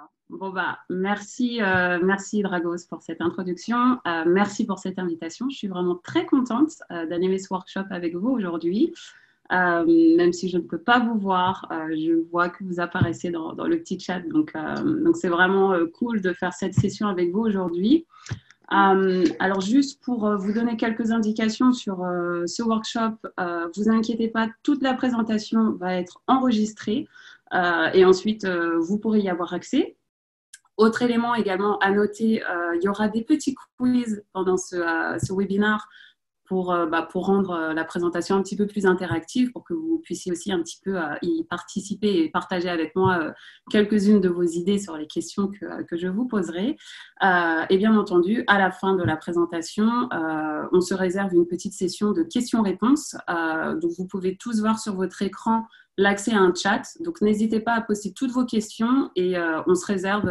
D'accord. Bon, bah, merci, merci Dragos pour cette introduction. Merci pour cette invitation. Je suis vraiment très contente d'animer ce workshop avec vous aujourd'hui. Même si je ne peux pas vous voir, je vois que vous apparaissez dans le petit chat. Donc c'est vraiment cool de faire cette session avec vous aujourd'hui. Alors, juste pour vous donner quelques indications sur ce workshop, vous inquiétez pas, toute la présentation va être enregistrée et ensuite, vous pourrez y avoir accès. Autre élément également à noter, il y aura des petits quiz pendant ce webinaire pour rendre la présentation un petit peu plus interactive, pour que vous puissiez aussi un petit peu y participer et partager avec moi quelques-unes de vos idées sur les questions que je vous poserai. Et bien entendu, à la fin de la présentation, on se réserve une petite session de questions-réponses. Donc, vous pouvez tous voir sur votre écran l'accès à un chat. Donc, n'hésitez pas à poster toutes vos questions et on se réserve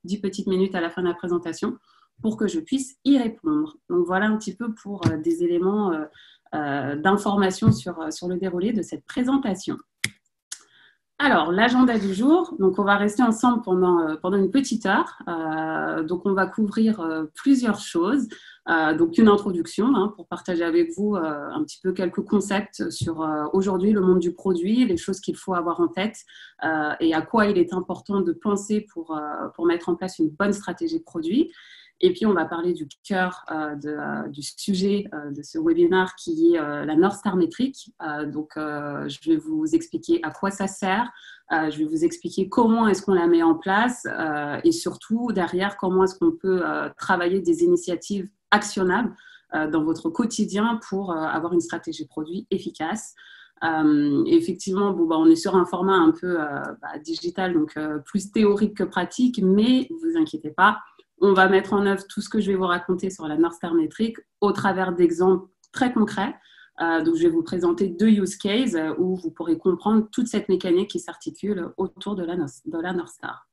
10 petites minutes à la fin de la présentation pour que je puisse y répondre. Donc, voilà un petit peu pour des éléments d'information sur le déroulé de cette présentation. Alors, l'agenda du jour, donc on va rester ensemble pendant une petite heure. Donc, on va couvrir plusieurs choses. Donc, une introduction pour partager avec vous un petit peu quelques concepts sur aujourd'hui le monde du produit, les choses qu'il faut avoir en tête et à quoi il est important de penser pour mettre en place une bonne stratégie de produit. Et puis, on va parler du cœur du sujet de ce webinaire qui est la North Star métrique. Donc, je vais vous expliquer à quoi ça sert. Je vais vous expliquer comment est-ce qu'on la met en place et surtout, derrière, comment est-ce qu'on peut travailler des initiatives actionnables dans votre quotidien pour avoir une stratégie produit efficace. Effectivement, on est sur un format un peu digital, donc plus théorique que pratique, mais ne vous inquiétez pas, on va mettre en œuvre tout ce que je vais vous raconter sur la North Star métrique au travers d'exemples très concrets. Donc, je vais vous présenter 2 use cases où vous pourrez comprendre toute cette mécanique qui s'articule autour de la North Star.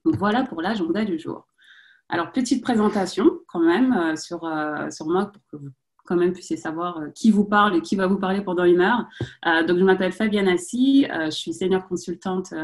Donc, voilà pour l'agenda du jour. Alors, petite présentation quand même sur moi pour que vous quand même puissiez savoir qui vous parle et qui va vous parler pendant une heure. Donc, je m'appelle Fabienne Assy, je suis senior consultante,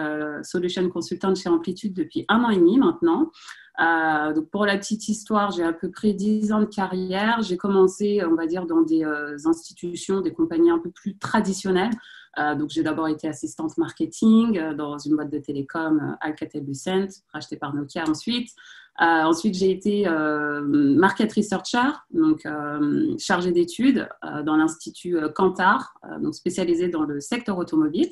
solution consultante chez Amplitude depuis 1 an et demi maintenant. Donc pour la petite histoire, j'ai à peu près 10 ans de carrière. J'ai commencé, on va dire, dans des institutions, des compagnies un peu plus traditionnelles. Donc j'ai d'abord été assistante marketing dans une boîte de télécom, Alcatel-Lucent, rachetée par Nokia ensuite. Ensuite, j'ai été market researcher, donc chargée d'études dans l'Institut Kantar, donc spécialisée dans le secteur automobile.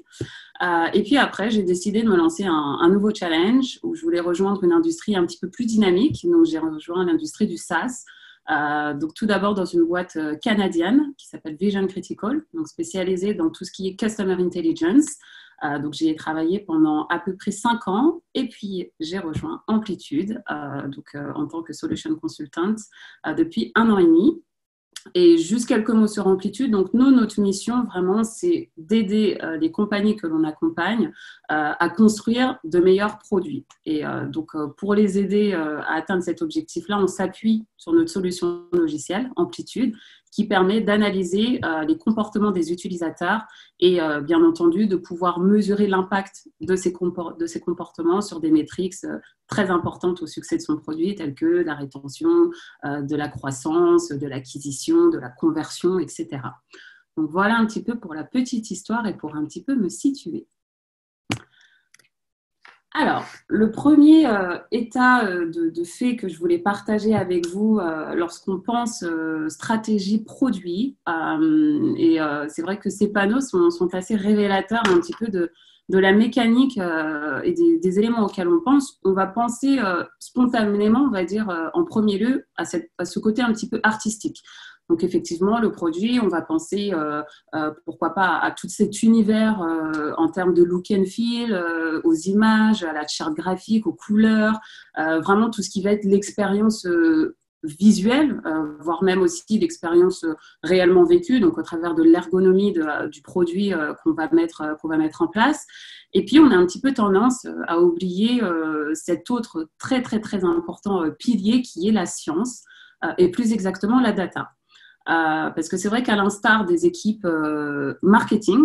Et puis après, j'ai décidé de me lancer un nouveau challenge où je voulais rejoindre une industrie un petit peu plus dynamique. Donc, j'ai rejoint l'industrie du SaaS. Donc, tout d'abord dans une boîte canadienne qui s'appelle Vision Critical, donc spécialisée dans tout ce qui est Customer Intelligence. Donc, j'y ai travaillé pendant à peu près 5 ans et puis j'ai rejoint Amplitude en tant que Solution Consultant depuis 1 an et demi. Et juste quelques mots sur Amplitude. Donc, notre mission, vraiment, c'est d'aider les compagnies que l'on accompagne à construire de meilleurs produits. Et pour les aider à atteindre cet objectif-là, on s'appuie sur notre solution logicielle, Amplitude, qui permet d'analyser les comportements des utilisateurs et bien entendu de pouvoir mesurer l'impact de ces comportements sur des métriques très importantes au succès de son produit, telles que la rétention, de la croissance, de l'acquisition, de la conversion, etc. Donc voilà un petit peu pour la petite histoire et pour un petit peu me situer. Alors, le premier état de fait que je voulais partager avec vous lorsqu'on pense stratégie produit, c'est vrai que ces panneaux sont assez révélateurs un petit peu de la mécanique et des éléments auxquels on pense. On va penser spontanément, on va dire, en premier lieu, à ce côté un petit peu artistique. Donc, effectivement, le produit, on va penser, pourquoi pas, à tout cet univers en termes de look and feel, aux images, à la charte graphique, aux couleurs, vraiment tout ce qui va être l'expérience visuelle, voire même aussi l'expérience réellement vécue, donc au travers de l'ergonomie du produit qu'on va mettre en place. Et puis, on a un petit peu tendance à oublier cet autre très, très, très important pilier qui est la science et plus exactement la data. Parce que c'est vrai qu'à l'instar des équipes marketing,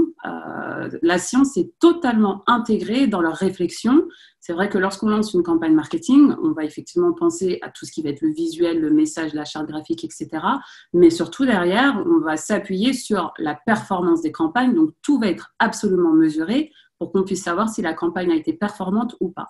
la science est totalement intégrée dans leur réflexion. C'est vrai que lorsqu'on lance une campagne marketing, on va effectivement penser à tout ce qui va être le visuel, le message, la charte graphique, etc. Mais surtout derrière, on va s'appuyer sur la performance des campagnes. Donc, tout va être absolument mesuré pour qu'on puisse savoir si la campagne a été performante ou pas.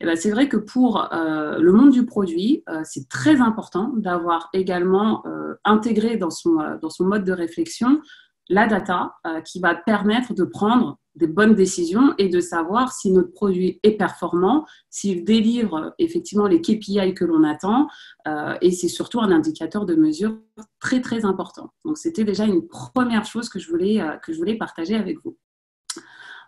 Et ben, c'est vrai que pour le monde du produit, c'est très important d'avoir également intégré dans son mode de réflexion la data qui va permettre de prendre des bonnes décisions et de savoir si notre produit est performant, s'il délivre effectivement les KPI que l'on attend, et c'est surtout un indicateur de mesure très très important. Donc c'était déjà une première chose que je voulais partager avec vous.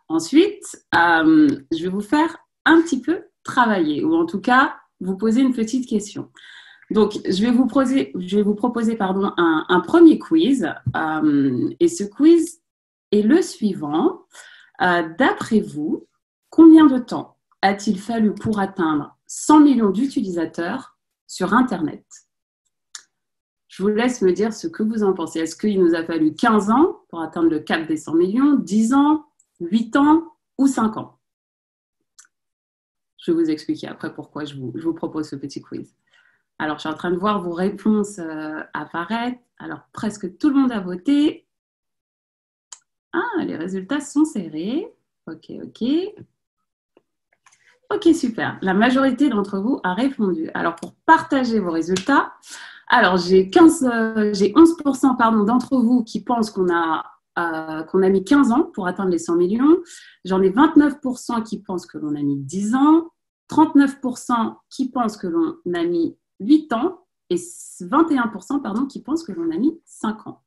Ensuite, je vais vous faire un petit peu travailler, ou en tout cas vous poser une petite question. Donc, je vais vous proposer un premier quiz. Et ce quiz est le suivant. D'après vous, combien de temps a-t-il fallu pour atteindre 100 millions d'utilisateurs sur Internet? Je vous laisse me dire ce que vous en pensez. Est-ce qu'il nous a fallu 15 ans pour atteindre le cap des 100 millions, 10 ans, 8 ans ou 5 ans? Je vais vous expliquer après pourquoi je vous propose ce petit quiz. Alors, je suis en train de voir vos réponses apparaître. Alors, presque tout le monde a voté. Ah, les résultats sont serrés. Ok. Ok, super. La majorité d'entre vous a répondu. Alors, pour partager vos résultats, alors j'ai 11% d'entre vous qui pensent qu'on a mis 15 ans pour atteindre les 100 millions. J'en ai 29% qui pensent que l'on a mis 10 ans, 39% qui pensent que l'on a mis 8 ans et 21% qui pensent que l'on a mis 5 ans.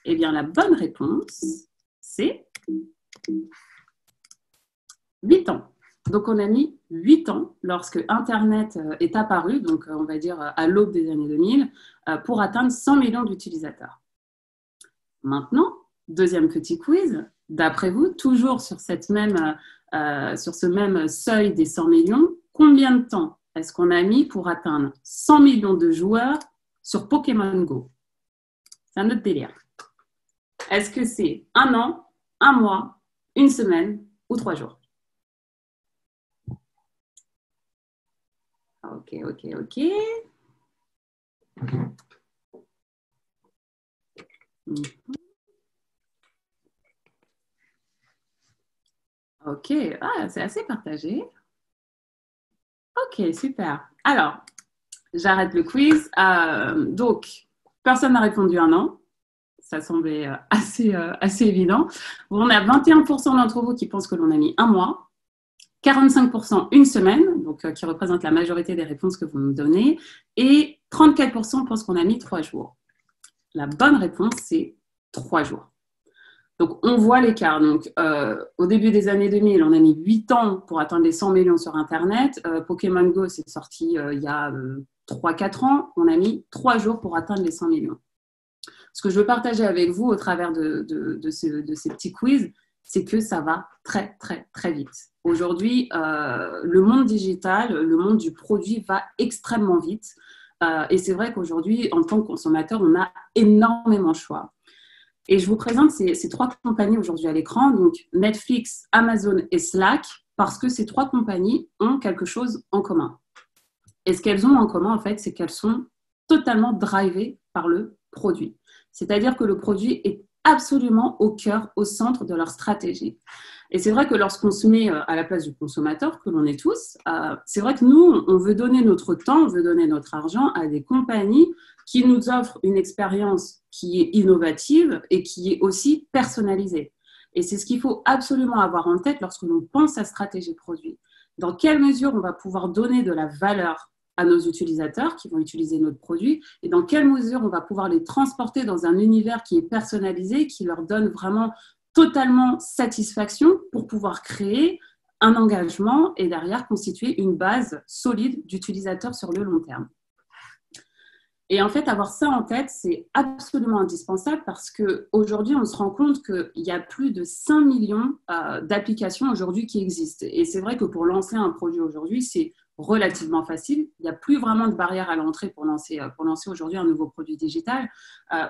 Eh bien, la bonne réponse, c'est 8 ans. Donc, on a mis 8 ans lorsque Internet est apparu, donc on va dire à l'aube des années 2000, pour atteindre 100 millions d'utilisateurs. Maintenant, deuxième petit quiz. D'après vous, toujours sur ce même seuil des 100 millions, combien de temps est-ce qu'on a mis pour atteindre 100 millions de joueurs sur Pokémon Go? C'est un autre délire. Est-ce que c'est 1 an, 1 mois, 1 semaine ou 3 jours? Ok. Ok, c'est assez partagé. Ok, super. Alors, j'arrête le quiz. Donc, personne n'a répondu 1 an. Ça semblait assez évident. On a 21% d'entre vous qui pensent que l'on a mis 1 mois, 45% 1 semaine, donc qui représente la majorité des réponses que vous nous donnez, et 34% pensent qu'on a mis 3 jours. La bonne réponse, c'est 3 jours. Donc, on voit l'écart. Donc, au début des années 2000, on a mis 8 ans pour atteindre les 100 millions sur Internet. Pokémon Go, c'est sorti il y a 3-4 ans. On a mis 3 jours pour atteindre les 100 millions. Ce que je veux partager avec vous au travers de ces petits quiz, c'est que ça va très, très, très vite. Aujourd'hui, le monde digital, le monde du produit va extrêmement vite. Et c'est vrai qu'aujourd'hui, en tant que consommateur, on a énormément de choix. Et je vous présente ces 3 compagnies aujourd'hui à l'écran, donc Netflix, Amazon et Slack, parce que ces 3 compagnies ont quelque chose en commun. Et ce qu'elles ont en commun, en fait, c'est qu'elles sont totalement drivées par le produit. C'est-à-dire que le produit est absolument au cœur, au centre de leur stratégie. Et c'est vrai que lorsqu'on se met à la place du consommateur, que l'on est tous, c'est vrai que nous, on veut donner notre temps, on veut donner notre argent à des compagnies qui nous offrent une expérience qui est innovative et qui est aussi personnalisée. Et c'est ce qu'il faut absolument avoir en tête lorsque l'on pense à stratégie produit. Dans quelle mesure on va pouvoir donner de la valeur à nos utilisateurs qui vont utiliser notre produit et dans quelle mesure on va pouvoir les transporter dans un univers qui est personnalisé, qui leur donne vraiment totalement satisfaction pour pouvoir créer un engagement et derrière constituer une base solide d'utilisateurs sur le long terme. Et en fait, avoir ça en tête, c'est absolument indispensable parce qu'aujourd'hui, on se rend compte qu'il y a plus de 5 millions d'applications aujourd'hui qui existent. Et c'est vrai que pour lancer un produit aujourd'hui, c'est relativement facile. Il n'y a plus vraiment de barrière à l'entrée pour lancer aujourd'hui un nouveau produit digital.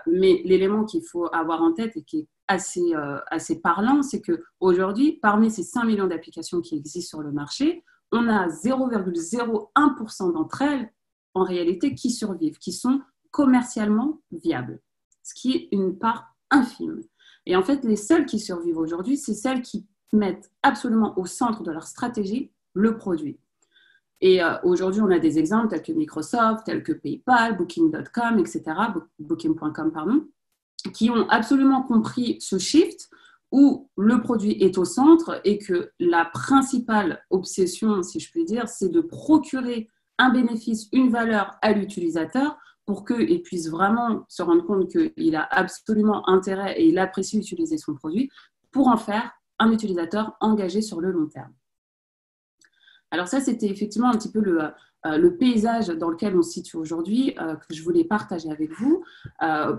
Mais l'élément qu'il faut avoir en tête et qui est assez parlant, c'est qu'aujourd'hui, parmi ces 5 millions d'applications qui existent sur le marché, on a 0,01% d'entre elles, en réalité, qui survivent, qui sont commercialement viables, ce qui est une part infime. Et en fait, les seules qui survivent aujourd'hui, c'est celles qui mettent absolument au centre de leur stratégie le produit. Et aujourd'hui, on a des exemples tels que Microsoft, tels que PayPal, Booking.com, etc., Booking.com, pardon, qui ont absolument compris ce shift où le produit est au centre et que la principale obsession, si je puis dire, c'est de procurer un bénéfice, une valeur à l'utilisateur pour qu'il puisse vraiment se rendre compte qu'il a absolument intérêt et il apprécie utiliser son produit pour en faire un utilisateur engagé sur le long terme. Alors ça, c'était effectivement un petit peu le paysage dans lequel on se situe aujourd'hui, que je voulais partager avec vous,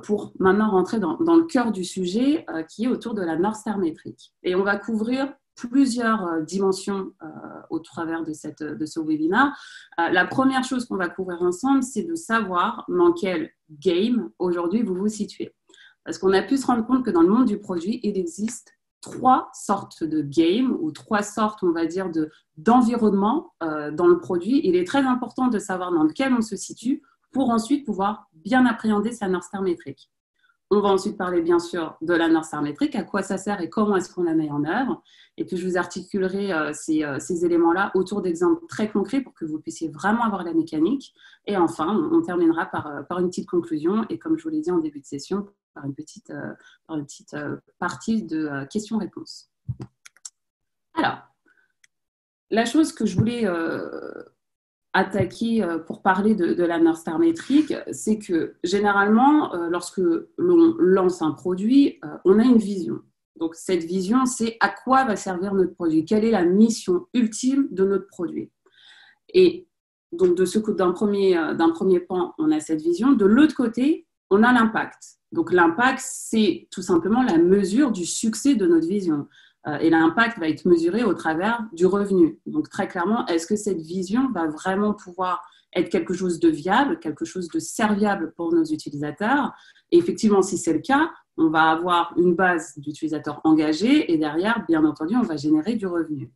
pour maintenant rentrer dans le cœur du sujet, qui est autour de la North Star métrique. Et on va couvrir plusieurs dimensions au travers de ce webinaire. La première chose qu'on va couvrir ensemble, c'est de savoir dans quel game aujourd'hui vous vous situez. Parce qu'on a pu se rendre compte que dans le monde du produit, il existe 3 sortes de game ou 3 sortes, on va dire, d'environnement dans le produit. Il est très important de savoir dans lequel on se situe pour ensuite pouvoir bien appréhender sa North Star métrique. On va ensuite parler bien sûr de la North Star métrique, à quoi ça sert et comment est-ce qu'on la met en œuvre. Et puis je vous articulerai ces éléments-là autour d'exemples très concrets pour que vous puissiez vraiment avoir la mécanique. Et enfin, on terminera par une petite conclusion et comme je vous l'ai dit en début de session, par une petite partie de questions-réponses. Alors, la chose que je voulais attaquer pour parler de la North Star métrique, c'est que généralement, lorsque l'on lance un produit, on a une vision. Donc, cette vision, c'est à quoi va servir notre produit, quelle est la mission ultime de notre produit. Et donc, d'un premier pan, on a cette vision. De l'autre côté, on a l'impact. Donc, l'impact, c'est tout simplement la mesure du succès de notre vision. Et l'impact va être mesuré au travers du revenu. Donc, très clairement, est-ce que cette vision va vraiment pouvoir être quelque chose de viable, quelque chose de serviable pour nos utilisateurs? Et effectivement, si c'est le cas, on va avoir une base d'utilisateurs engagés et derrière, bien entendu, on va générer du revenu.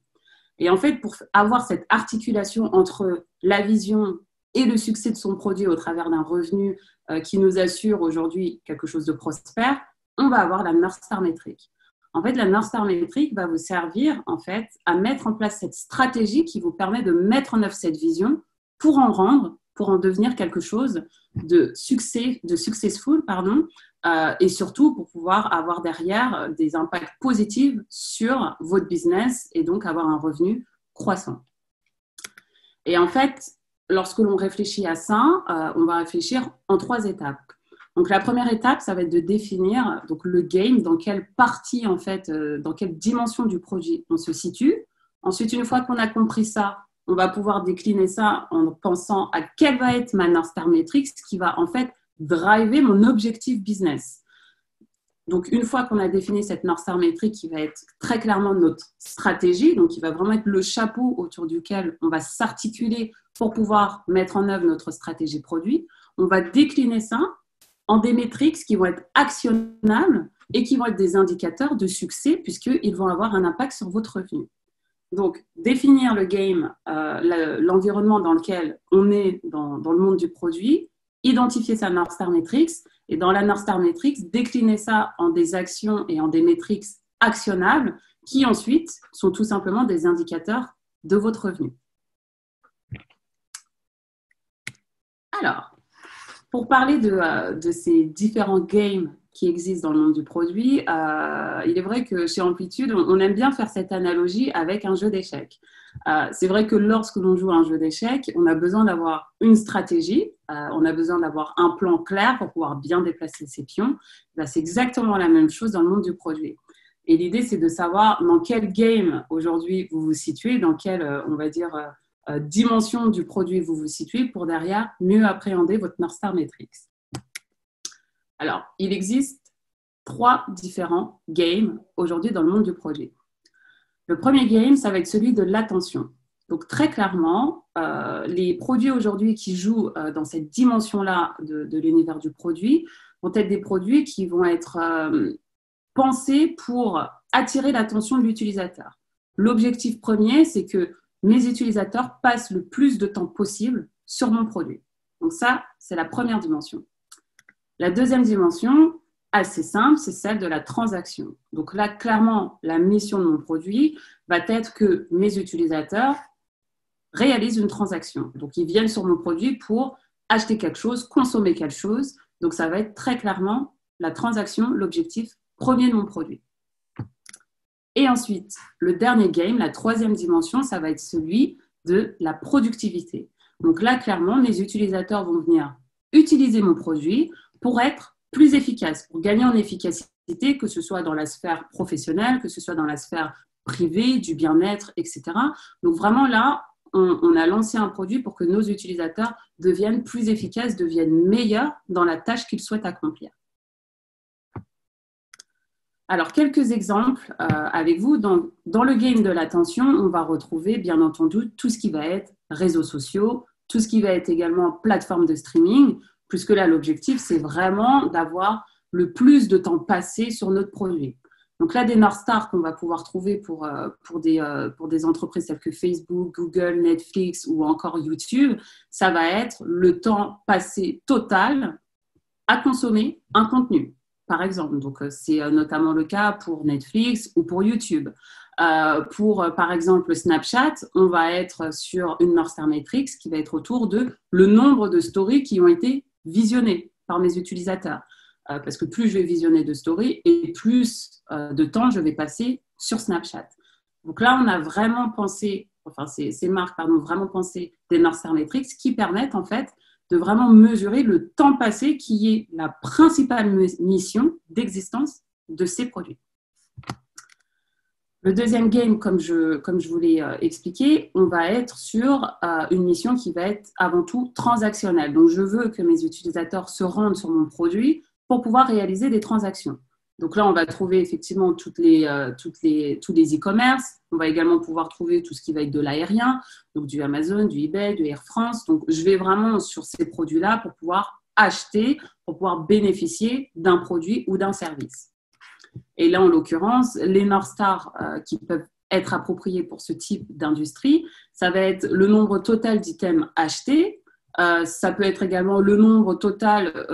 Et en fait, pour avoir cette articulation entre la vision et le succès de son produit au travers d'un revenu qui nous assure aujourd'hui quelque chose de prospère, on va avoir la North Star métrique. En fait, la North Star métrique va vous servir en fait, à mettre en place cette stratégie qui vous permet de mettre en œuvre cette vision pour en devenir quelque chose de successful, et surtout pour pouvoir avoir derrière des impacts positifs sur votre business et donc avoir un revenu croissant. Et en fait, lorsque l'on réfléchit à ça, on va réfléchir en 3 étapes. Donc, la première étape, ça va être de définir donc, le game, dans quelle partie, en fait, dans quelle dimension du produit on se situe. Ensuite, une fois qu'on a compris ça, on va pouvoir décliner ça en pensant à quelle va être ma North Star Metrics qui va, en fait, driver mon objectif business. Donc, une fois qu'on a défini cette North Star Metric qui va être très clairement notre stratégie, donc qui va vraiment être le chapeau autour duquel on va s'articuler pour pouvoir mettre en œuvre notre stratégie produit, on va décliner ça en des métriques qui vont être actionnables et qui vont être des indicateurs de succès puisqu'ils vont avoir un impact sur votre revenu. Donc, définir le game, l'environnement dans lequel on est dans le monde du produit, identifier sa North Star Metrics et dans la North Star Metrics, décliner ça en des actions et en des métriques actionnables qui ensuite sont tout simplement des indicateurs de votre revenu. Alors, pour parler de ces différents games qui existent dans le monde du produit, il est vrai que chez Amplitude, on aime bien faire cette analogie avec un jeu d'échecs. C'est vrai que lorsque l'on joue à un jeu d'échecs, on a besoin d'avoir une stratégie, on a besoin d'avoir un plan clair pour pouvoir bien déplacer ses pions. Là, c'est exactement la même chose dans le monde du produit. Et l'idée, c'est de savoir dans quel game aujourd'hui vous vous situez, dans quelle, on va dire, dimension du produit vous vous situez pour derrière mieux appréhender votre North Star Metrics. Alors, il existe 3 différents games aujourd'hui dans le monde du produit. Le premier game, ça va être celui de l'attention. Donc, très clairement, les produits aujourd'hui qui jouent dans cette dimension-là de l'univers du produit vont être des produits qui vont être pensés pour attirer l'attention de l'utilisateur. L'objectif premier, c'est que mes utilisateurs passent le plus de temps possible sur mon produit. Donc ça, c'est la première dimension. La deuxième dimension, assez simple, c'est celle de la transaction. Donc là, clairement, la mission de mon produit va être que mes utilisateurs réalisent une transaction. Donc, ils viennent sur mon produit pour acheter quelque chose, consommer quelque chose. Donc, ça va être très clairement la transaction, l'objectif premier de mon produit. Et ensuite, le dernier game, la troisième dimension, ça va être celui de la productivité. Donc là, clairement, mes utilisateurs vont venir utiliser mon produit pour être plus efficaces, pour gagner en efficacité, que ce soit dans la sphère professionnelle, que ce soit dans la sphère privée, du bien-être, etc. Donc vraiment là, on a lancé un produit pour que nos utilisateurs deviennent plus efficaces, deviennent meilleurs dans la tâche qu'ils souhaitent accomplir. Alors, quelques exemples avec vous. Dans le game de l'attention, on va retrouver, bien entendu, tout ce qui va être réseaux sociaux, tout ce qui va être également plateforme de streaming, puisque là, l'objectif, c'est vraiment d'avoir le plus de temps passé sur notre produit. Donc là, des North Stars qu'on va pouvoir trouver pour des entreprises telles que Facebook, Google, Netflix ou encore YouTube, ça va être le temps passé total à consommer un contenu, par exemple. Donc, c'est notamment le cas pour Netflix ou pour YouTube. Par exemple, Snapchat, on va être sur une North Star Matrix qui va être autour de le nombre de stories qui ont été visionnées par mes utilisateurs. Parce que plus je vais visionner de stories et plus de temps je vais passer sur Snapchat. Donc là, on a vraiment pensé, ces marques, vraiment pensé des North Star Metrics qui permettent en fait de vraiment mesurer le temps passé qui est la principale mission d'existence de ces produits. Le deuxième game, comme je vous l'ai expliqué, on va être sur une mission qui va être avant tout transactionnelle. Donc, je veux que mes utilisateurs se rendent sur mon produit pour pouvoir réaliser des transactions. Donc là, on va trouver effectivement tous les e-commerce. On va également pouvoir trouver tout ce qui va être de l'aérien, donc du Amazon, du eBay, du Air France. Donc, je vais vraiment sur ces produits-là pour pouvoir acheter, pour pouvoir bénéficier d'un produit ou d'un service. Et là, en l'occurrence, les North Stars qui peuvent être appropriés pour ce type d'industrie, ça va être le nombre total d'items achetés. Ça peut être également le nombre total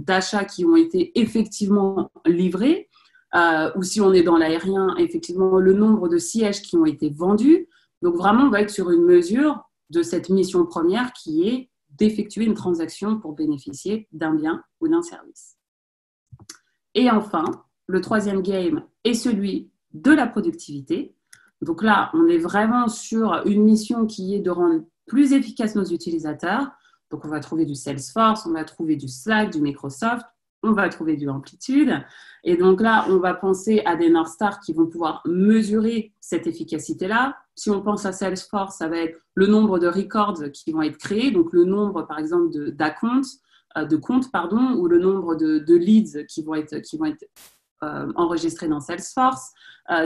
d'achats qui ont été effectivement livrés. Ou si on est dans l'aérien, effectivement, le nombre de sièges qui ont été vendus. Donc, vraiment, on va être sur une mesure de cette mission première qui est d'effectuer une transaction pour bénéficier d'un bien ou d'un service. Et enfin, le troisième game est celui de la productivité. Donc là, on est vraiment sur une mission qui est de rendre plus efficaces nos utilisateurs. Donc, on va trouver du Salesforce, on va trouver du Slack, du Microsoft, on va trouver du Amplitude. Et donc là, on va penser à des North Stars qui vont pouvoir mesurer cette efficacité-là. Si on pense à Salesforce, ça va être le nombre de records qui vont être créés, donc le nombre, par exemple, de comptes, ou le nombre de leads qui vont être enregistrés dans Salesforce.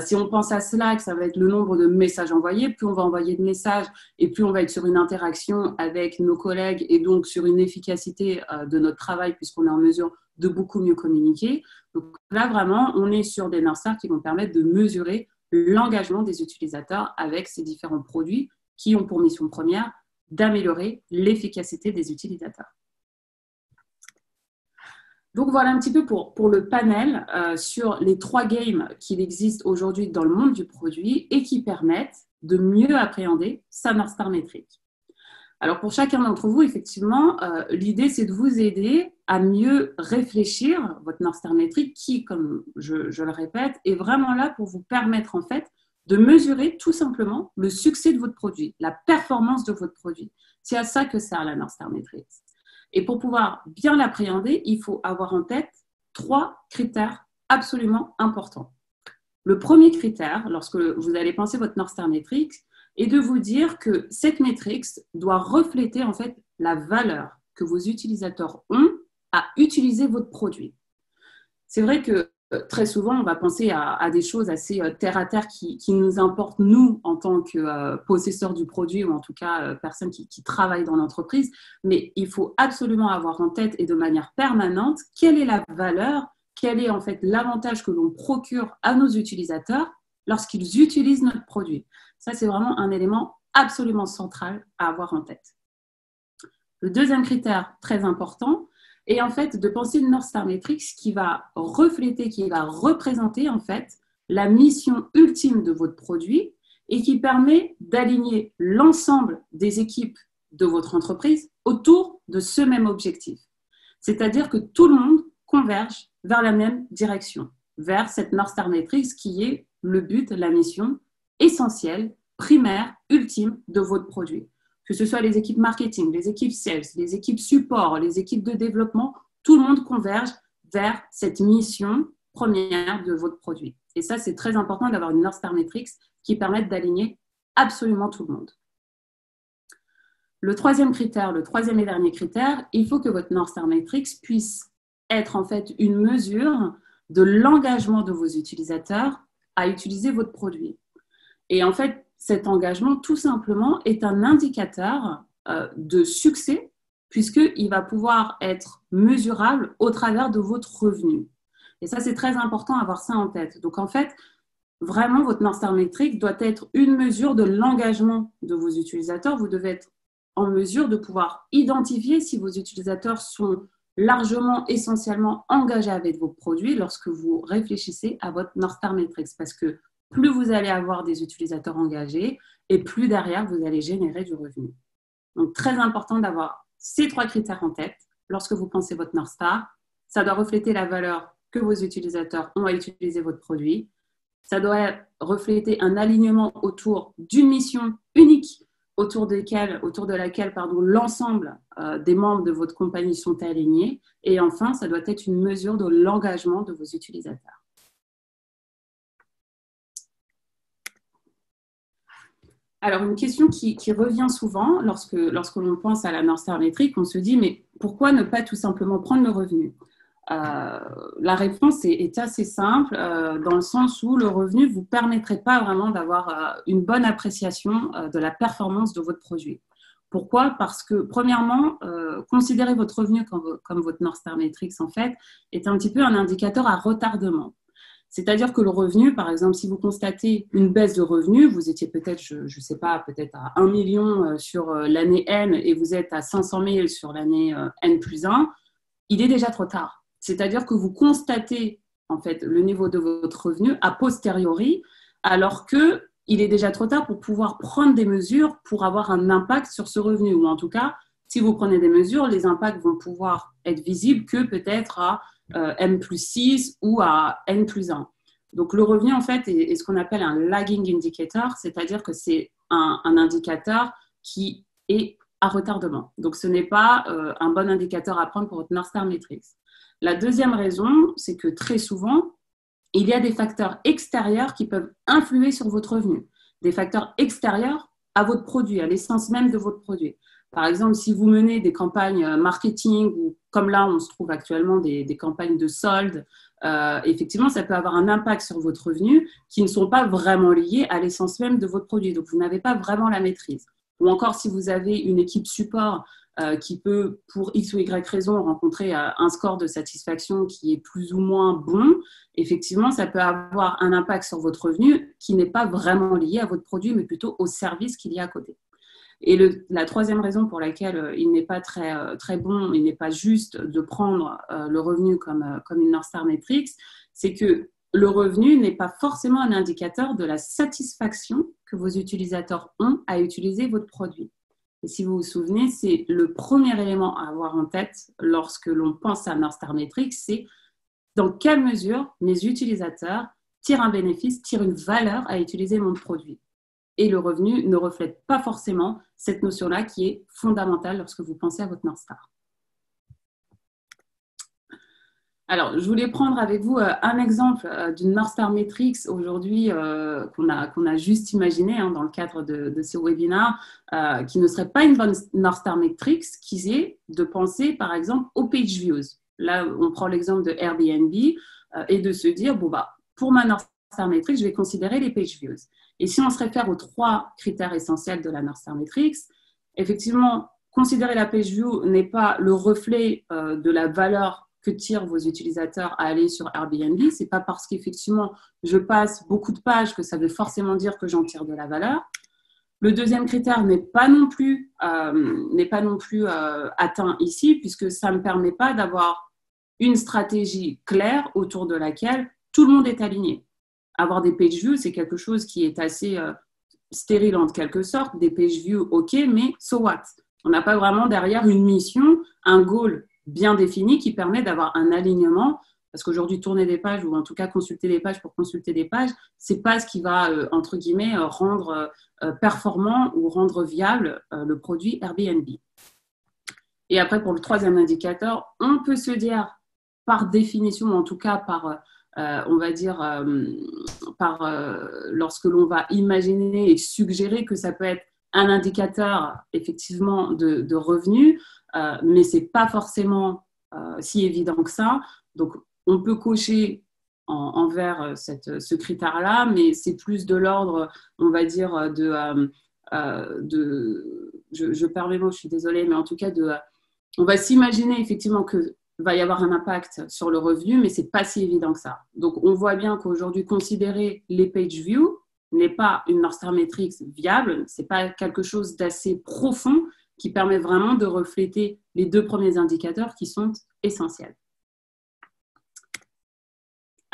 Si on pense à Slack, ça va être le nombre de messages envoyés. Plus on va envoyer de messages et plus on va être sur une interaction avec nos collègues et donc sur une efficacité de notre travail puisqu'on est en mesure de beaucoup mieux communiquer. Donc là, vraiment, on est sur des North Stars qui vont permettre de mesurer l'engagement des utilisateurs avec ces différents produits qui ont pour mission première d'améliorer l'efficacité des utilisateurs. Donc, voilà un petit peu pour le panel sur les 3 games qu'il existe aujourd'hui dans le monde du produit et qui permettent de mieux appréhender sa North Star métrique. Alors, pour chacun d'entre vous, effectivement, l'idée, c'est de vous aider à mieux réfléchir votre North Star métrique qui, comme je le répète, est vraiment là pour vous permettre, en fait, de mesurer tout simplement le succès de votre produit, la performance de votre produit. C'est à ça que sert la North Star métrique. Et pour pouvoir bien l'appréhender, il faut avoir en tête 3 critères absolument importants. Le premier critère, lorsque vous allez penser votre North Star Matrix, est de vous dire que cette matrix doit refléter en fait la valeur que vos utilisateurs ont à utiliser votre produit. C'est vrai que très souvent, on va penser à des choses assez terre à terre qui nous importent, nous, en tant que possesseurs du produit ou en tout cas personnes qui travaillent dans l'entreprise. Mais il faut absolument avoir en tête et de manière permanente quelle est la valeur, quel est en fait l'avantage que l'on procure à nos utilisateurs lorsqu'ils utilisent notre produit. Ça, c'est vraiment un élément absolument central à avoir en tête. Le deuxième critère très important est en fait de penser une North Star Matrix qui va refléter, qui va représenter en fait la mission ultime de votre produit et qui permet d'aligner l'ensemble des équipes de votre entreprise autour de ce même objectif. C'est-à-dire que tout le monde converge vers la même direction, vers cette North Star Matrix qui est le but, la mission essentielle, primaire, ultime de votre produit. Que ce soit les équipes marketing, les équipes sales, les équipes support, les équipes de développement, tout le monde converge vers cette mission première de votre produit. Et ça, c'est très important d'avoir une North Star Matrix qui permette d'aligner absolument tout le monde. Le troisième critère, le troisième et dernier critère, il faut que votre North Star Matrix puisse être en fait une mesure de l'engagement de vos utilisateurs à utiliser votre produit. Et en fait, cet engagement, tout simplement, est un indicateur de succès puisqu'il va pouvoir être mesurable au travers de votre revenu. Et ça, c'est très important d'avoir ça en tête. Donc, en fait, vraiment, votre North Star Metric doit être une mesure de l'engagement de vos utilisateurs. Vous devez être en mesure de pouvoir identifier si vos utilisateurs sont largement, essentiellement engagés avec vos produits lorsque vous réfléchissez à votre North Star Metrics. Parce que plus vous allez avoir des utilisateurs engagés et plus derrière, vous allez générer du revenu. Donc, très important d'avoir ces trois critères en tête lorsque vous pensez votre North Star. Ça doit refléter la valeur que vos utilisateurs ont à utiliser votre produit. Ça doit refléter un alignement autour d'une mission unique autour de laquelle l'ensemble des membres de votre compagnie sont alignés. Et enfin, ça doit être une mesure de l'engagement de vos utilisateurs. Alors, une question qui revient souvent lorsque l'on pense à la North Star Metric, on se dit, mais pourquoi ne pas tout simplement prendre le revenu ? La réponse est assez simple, dans le sens où le revenu ne vous permettrait pas vraiment d'avoir une bonne appréciation de la performance de votre produit. Pourquoi ? Parce que, premièrement, considérer votre revenu comme votre North Star Metrics, en fait, est un petit peu un indicateur à retardement. C'est-à-dire que le revenu, par exemple, si vous constatez une baisse de revenus, vous étiez peut-être, je ne sais pas, peut-être à 1 million sur l'année N et vous êtes à 500 000 sur l'année N plus 1, il est déjà trop tard. C'est-à-dire que vous constatez en fait le niveau de votre revenu a posteriori, alors qu'il est déjà trop tard pour pouvoir prendre des mesures pour avoir un impact sur ce revenu. Ou en tout cas, si vous prenez des mesures, les impacts vont pouvoir être visibles que peut-être à N plus 6 ou à N plus 1. Donc, le revenu, en fait, est ce qu'on appelle un lagging indicator, c'est-à-dire que c'est un indicateur qui est à retardement. Donc, ce n'est pas un bon indicateur à prendre pour votre North Star Metrics. La deuxième raison, c'est que très souvent, il y a des facteurs extérieurs qui peuvent influer sur votre revenu. Des facteurs extérieurs à votre produit, à l'essence même de votre produit. Par exemple, si vous menez des campagnes marketing ou comme là, on se trouve actuellement des campagnes de soldes, effectivement, ça peut avoir un impact sur votre revenu qui ne sont pas vraiment liés à l'essence même de votre produit. Donc, vous n'avez pas vraiment la maîtrise. Ou encore, si vous avez une équipe support qui peut, pour X ou Y raison, rencontrer un score de satisfaction qui est plus ou moins bon, effectivement, ça peut avoir un impact sur votre revenu qui n'est pas vraiment lié à votre produit, mais plutôt au service qu'il y a à côté. Et la troisième raison pour laquelle il n'est pas très bon, il n'est pas juste de prendre le revenu comme une North Star Metrics, c'est que le revenu n'est pas forcément un indicateur de la satisfaction que vos utilisateurs ont à utiliser votre produit. Et si vous vous souvenez, c'est le premier élément à avoir en tête lorsque l'on pense à North Star Metrics, c'est dans quelle mesure mes utilisateurs tirent un bénéfice, tirent une valeur à utiliser mon produit. Et le revenu ne reflète pas forcément cette notion-là qui est fondamentale lorsque vous pensez à votre North Star. Alors, je voulais prendre avec vous un exemple d'une North Star Metrics aujourd'hui qu'on a juste imaginé dans le cadre de ce webinaire, qui ne serait pas une bonne North Star Metrics, qui est de penser par exemple aux page views. Là, on prend l'exemple de Airbnb. et de se dire, bon, bah, pour ma North Star Matrix, je vais considérer les page views. Et si on se réfère aux 3 critères essentiels de la North Star Matrix, effectivement, considérer la page view n'est pas le reflet de la valeur que tirent vos utilisateurs à aller sur Airbnb. Ce n'est pas parce qu'effectivement, je passe beaucoup de pages que ça veut forcément dire que j'en tire de la valeur. Le deuxième critère n'est pas non plus atteint ici, puisque ça ne me permet pas d'avoir une stratégie claire autour de laquelle tout le monde est aligné. Avoir des page views, c'est quelque chose qui est assez stérile en quelque sorte. Des page views, ok, mais so what? On n'a pas vraiment derrière une mission, un goal bien défini qui permet d'avoir un alignement. Parce qu'aujourd'hui, tourner des pages ou en tout cas consulter des pages pour consulter des pages, ce n'est pas ce qui va, entre guillemets, rendre performant ou rendre viable le produit Airbnb. Et après, pour le troisième indicateur, on peut se dire, par définition, en tout cas on va dire, lorsque l'on va imaginer et suggérer que ça peut être un indicateur effectivement de revenus, mais ce n'est pas forcément si évident que ça. Donc, on peut cocher envers ce critère-là, mais c'est plus de l'ordre, on va dire, je perds mes mots, je suis désolée, mais en tout cas, on va s'imaginer effectivement qu'il va y avoir un impact sur le revenu, mais ce n'est pas si évident que ça. Donc, on voit bien qu'aujourd'hui, considérer les page views n'est pas une North Star Matrix viable, ce n'est pas quelque chose d'assez profond qui permet vraiment de refléter les 2 premiers indicateurs qui sont essentiels.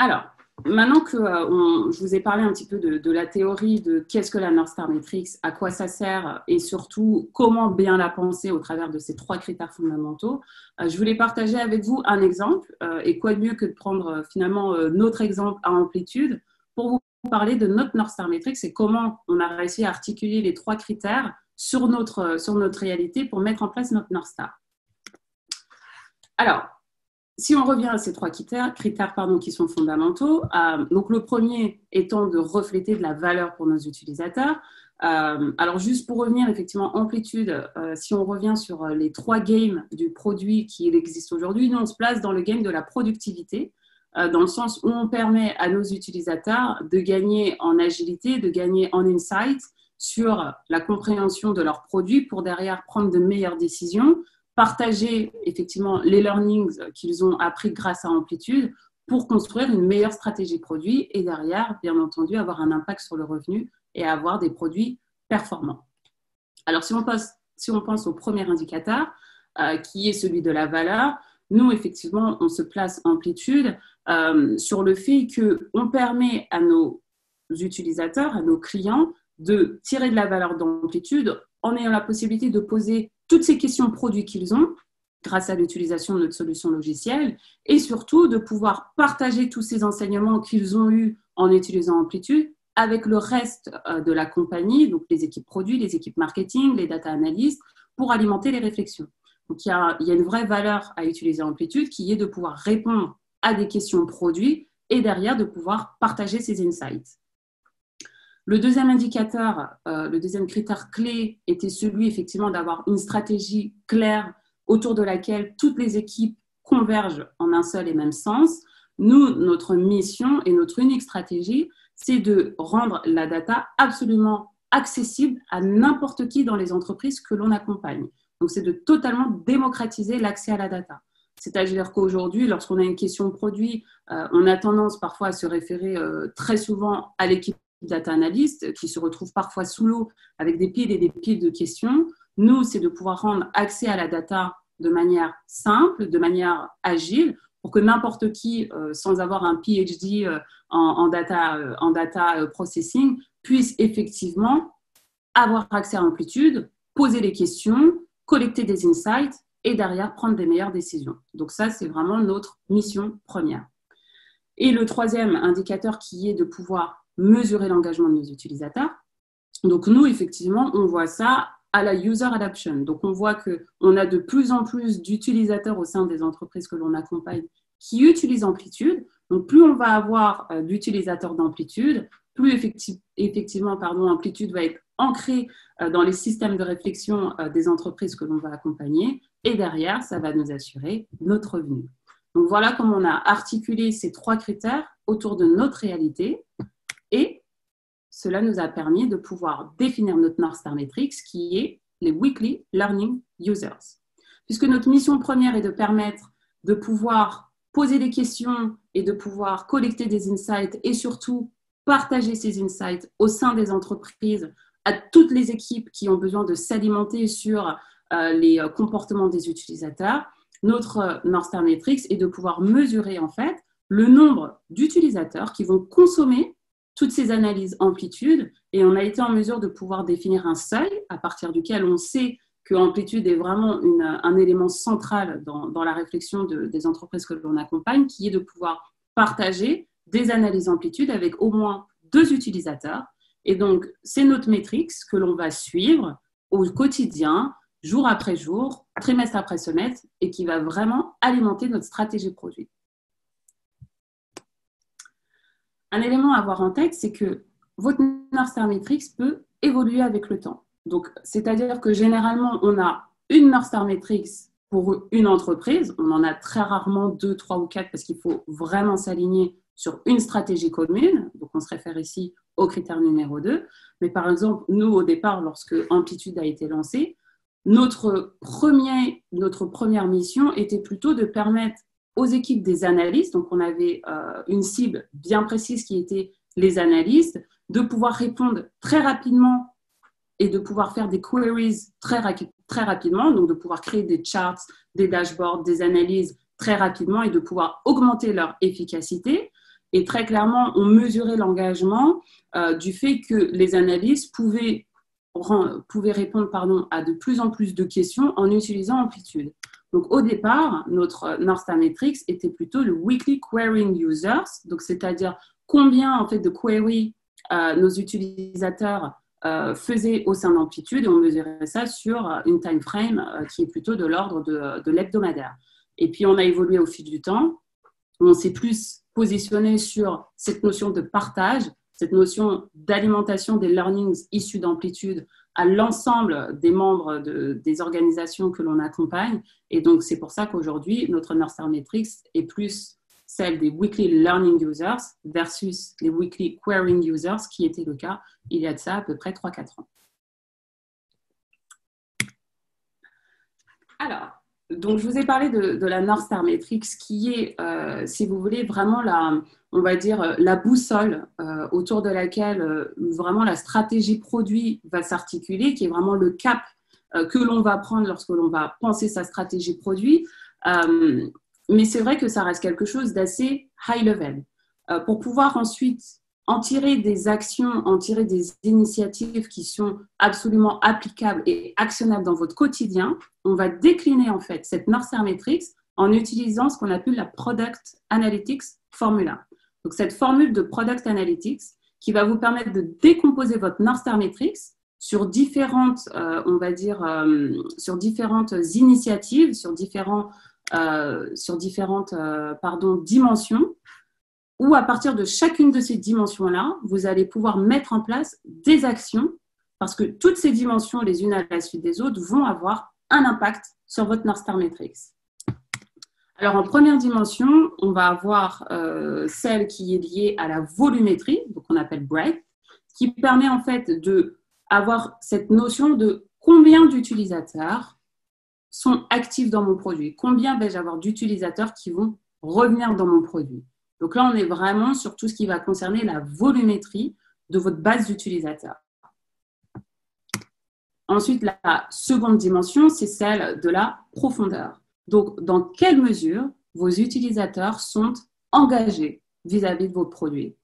Alors, maintenant que je vous ai parlé un petit peu de la théorie de qu'est-ce que la North Star Matrix, à quoi ça sert et surtout comment bien la penser au travers de ces 3 critères fondamentaux, je voulais partager avec vous un exemple et quoi de mieux que de prendre finalement notre exemple à Amplitude pour vous parler de notre North Star Matrix et comment on a réussi à articuler les 3 critères sur notre réalité pour mettre en place notre North Star. Alors, si on revient à ces 3 critères qui sont fondamentaux, donc le premier étant de refléter de la valeur pour nos utilisateurs. Alors, juste pour revenir, effectivement, Amplitude, si on revient sur les 3 games du produit qui existe aujourd'hui, nous, on se place dans le game de la productivité, dans le sens où on permet à nos utilisateurs de gagner en agilité, de gagner en insight sur la compréhension de leurs produits pour derrière prendre de meilleures décisions, partager effectivement les learnings qu'ils ont appris grâce à Amplitude pour construire une meilleure stratégie produit et derrière, bien entendu, avoir un impact sur le revenu et avoir des produits performants. Alors, si on pense au premier indicateur, qui est celui de la valeur, nous, effectivement, on se place Amplitude sur le fait qu'on permet à nos utilisateurs, à nos clients, de tirer de la valeur d'Amplitude en ayant la possibilité de poser toutes ces questions produits qu'ils ont grâce à l'utilisation de notre solution logicielle et surtout de pouvoir partager tous ces enseignements qu'ils ont eus en utilisant Amplitude avec le reste de la compagnie, donc les équipes produits, les équipes marketing, les data analysts, pour alimenter les réflexions. Donc, il y a une vraie valeur à utiliser Amplitude qui est de pouvoir répondre à des questions produits et derrière de pouvoir partager ces insights. Le deuxième indicateur, le deuxième critère clé était celui effectivement d'avoir une stratégie claire autour de laquelle toutes les équipes convergent en un seul et même sens. Nous, notre mission et notre unique stratégie, c'est de rendre la data absolument accessible à n'importe qui dans les entreprises que l'on accompagne. Donc, c'est de totalement démocratiser l'accès à la data. C'est-à-dire qu'aujourd'hui, lorsqu'on a une question produit, on a tendance parfois à se référer très souvent à l'équipe data analyst qui se retrouve parfois sous l'eau avec des piles et des piles de questions. Nous, c'est de pouvoir rendre accès à la data de manière simple, de manière agile, pour que n'importe qui, sans avoir un PhD en data processing, puisse effectivement avoir accès à Amplitude, poser des questions, collecter des insights et derrière prendre des meilleures décisions. Donc ça, c'est vraiment notre mission première. Et le troisième indicateur qui est de pouvoir mesurer l'engagement de nos utilisateurs. Donc nous, effectivement, on voit ça à la user adoption. Donc on voit qu'on a de plus en plus d'utilisateurs au sein des entreprises que l'on accompagne qui utilisent Amplitude. Donc plus on va avoir d'utilisateurs d'Amplitude, plus effectivement, Amplitude va être ancré dans les systèmes de réflexion des entreprises que l'on va accompagner. Et derrière, ça va nous assurer notre revenu. Donc, voilà comment on a articulé ces 3 critères autour de notre réalité et cela nous a permis de pouvoir définir notre North Star Matrix qui est les Weekly Learning Users. Puisque notre mission première est de permettre de pouvoir poser des questions et de pouvoir collecter des insights et surtout partager ces insights au sein des entreprises à toutes les équipes qui ont besoin de s'alimenter sur les comportements des utilisateurs. Notre North Star Matrix est de pouvoir mesurer en fait le nombre d'utilisateurs qui vont consommer toutes ces analyses amplitude et on a été en mesure de pouvoir définir un seuil à partir duquel on sait que amplitude est vraiment un élément central dans la réflexion des entreprises que l'on accompagne, qui est de pouvoir partager des analyses amplitude avec au moins 2 utilisateurs. Et donc, c'est notre métrique que l'on va suivre au quotidien, jour après jour, trimestre après semestre, et qui va vraiment alimenter notre stratégie produit. Un élément à avoir en tête, c'est que votre North Star Matrix peut évoluer avec le temps. Donc, c'est-à-dire que généralement, on a une North Star Matrix pour une entreprise. On en a très rarement 2, 3 ou 4 parce qu'il faut vraiment s'aligner sur une stratégie commune. Donc, on se réfère ici au critère numéro 2. Mais par exemple, nous, au départ, lorsque Amplitude a été lancé, notre première mission était plutôt de permettre aux équipes des analystes, donc on avait une cible bien précise qui était les analystes, de pouvoir répondre très rapidement et de pouvoir faire des queries très rapidement, donc de pouvoir créer des charts, des dashboards, des analyses très rapidement et de pouvoir augmenter leur efficacité. Et très clairement, on mesurait l'engagement du fait que les analystes pouvaient répondre à de plus en plus de questions en utilisant Amplitude. Donc, au départ, notre North Star Matrix était plutôt le Weekly Querying Users, donc c'est-à-dire combien en fait, de queries nos utilisateurs faisaient au sein d'Amplitude, et on mesurait ça sur une time frame qui est plutôt de l'ordre de l'hebdomadaire. Et puis, on a évolué au fil du temps. On s'est plus positionné sur cette notion de partage, cette notion d'alimentation des learnings issus d'Amplitude à l'ensemble des membres des organisations que l'on accompagne. Et donc, c'est pour ça qu'aujourd'hui, notre North Star Matrix est plus celle des Weekly Learning Users versus les Weekly Querying Users, qui était le cas il y a de ça à peu près 3-4 ans. Alors, donc je vous ai parlé de la North Star Matrix qui est, si vous voulez, vraiment on va dire, la boussole autour de laquelle vraiment la stratégie produit va s'articuler, qui est vraiment le cap que l'on va prendre lorsque l'on va penser sa stratégie produit. Mais c'est vrai que ça reste quelque chose d'assez high level. Pour pouvoir ensuite en tirer des actions, en tirer des initiatives qui sont absolument applicables et actionnables dans votre quotidien, on va décliner en fait cette North Star Matrix en utilisant ce qu'on appelle la Product Analytics Formula. Donc, cette formule de Product Analytics qui va vous permettre de décomposer votre North Star Matrix sur différentes, on va dire, sur différentes initiatives, sur différentes dimensions, où à partir de chacune de ces dimensions-là, vous allez pouvoir mettre en place des actions parce que toutes ces dimensions, les unes à la suite des autres, vont avoir un impact sur votre North Star Matrix. Alors, en première dimension, on va avoir celle qui est liée à la volumétrie, donc on appelle Breadth, qui permet en fait d'avoir cette notion de combien d'utilisateurs sont actifs dans mon produit, combien vais-je avoir d'utilisateurs qui vont revenir dans mon produit. Donc là, on est vraiment sur tout ce qui va concerner la volumétrie de votre base d'utilisateurs. Ensuite, la seconde dimension, c'est celle de la profondeur. Donc, dans quelle mesure vos utilisateurs sont engagés vis-à-vis de vos produits.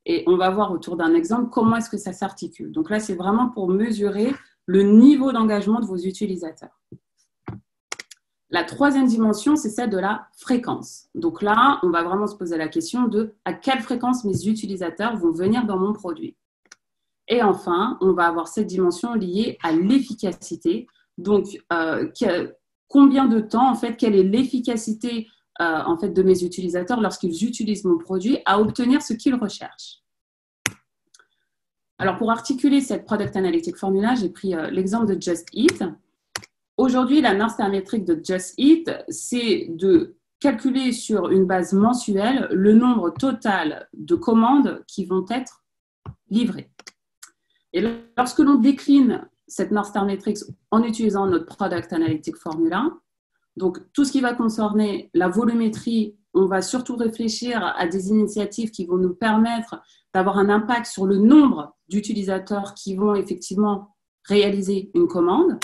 Et on va voir autour d'un exemple comment est-ce que ça s'articule. Donc là, c'est vraiment pour mesurer le niveau d'engagement de vos utilisateurs. La troisième dimension, c'est celle de la fréquence. Donc là, on va vraiment se poser la question de à quelle fréquence mes utilisateurs vont venir dans mon produit. Et enfin, on va avoir cette dimension liée à l'efficacité. Donc, combien de temps, en fait, quelle est l'efficacité en fait, de mes utilisateurs lorsqu'ils utilisent mon produit à obtenir ce qu'ils recherchent. Alors, pour articuler cette Product Analytic Formula, j'ai pris l'exemple de Just Eat. Aujourd'hui, la North Star Metric de Just Eat, c'est de calculer sur une base mensuelle le nombre total de commandes qui vont être livrées. Et lorsque l'on décline cette North Star Matrix en utilisant notre Product Analytic Formula, donc tout ce qui va concerner la volumétrie, on va surtout réfléchir à des initiatives qui vont nous permettre d'avoir un impact sur le nombre d'utilisateurs qui vont effectivement réaliser une commande.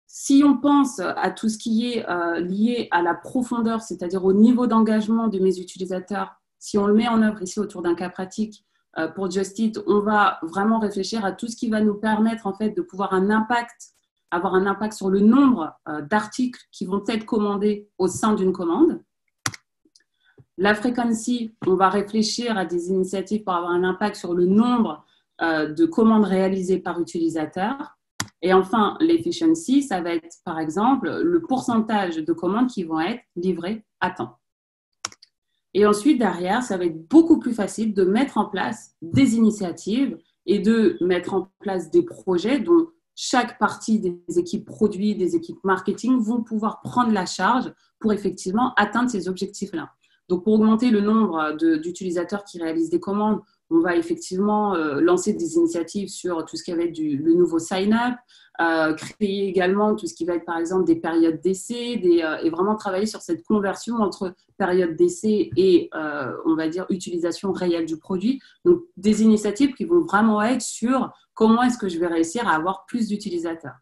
Si on pense à tout ce qui est lié à la profondeur, c'est-à-dire au niveau d'engagement de mes utilisateurs, si on le met en œuvre ici autour d'un cas pratique pour Just Eat, on va vraiment réfléchir à tout ce qui va nous permettre en fait de pouvoir avoir un impact sur le nombre d'articles qui vont être commandés au sein d'une commande. La frequency, on va réfléchir à des initiatives pour avoir un impact sur le nombre de commandes réalisées par utilisateur. Et enfin, l'efficiency, ça va être par exemple le pourcentage de commandes qui vont être livrées à temps. Et ensuite, derrière, ça va être beaucoup plus facile de mettre en place des initiatives et de mettre en place des projets dont chaque partie des équipes produits, des équipes marketing vont pouvoir prendre la charge pour effectivement atteindre ces objectifs-là. Donc, pour augmenter le nombre d'utilisateurs qui réalisent des commandes, on va effectivement lancer des initiatives sur tout ce qui va être le nouveau sign-up, créer également tout ce qui va être par exemple des périodes d'essai et vraiment travailler sur cette conversion entre période d'essai et on va dire utilisation réelle du produit. Donc, des initiatives qui vont vraiment être sur comment est-ce que je vais réussir à avoir plus d'utilisateurs.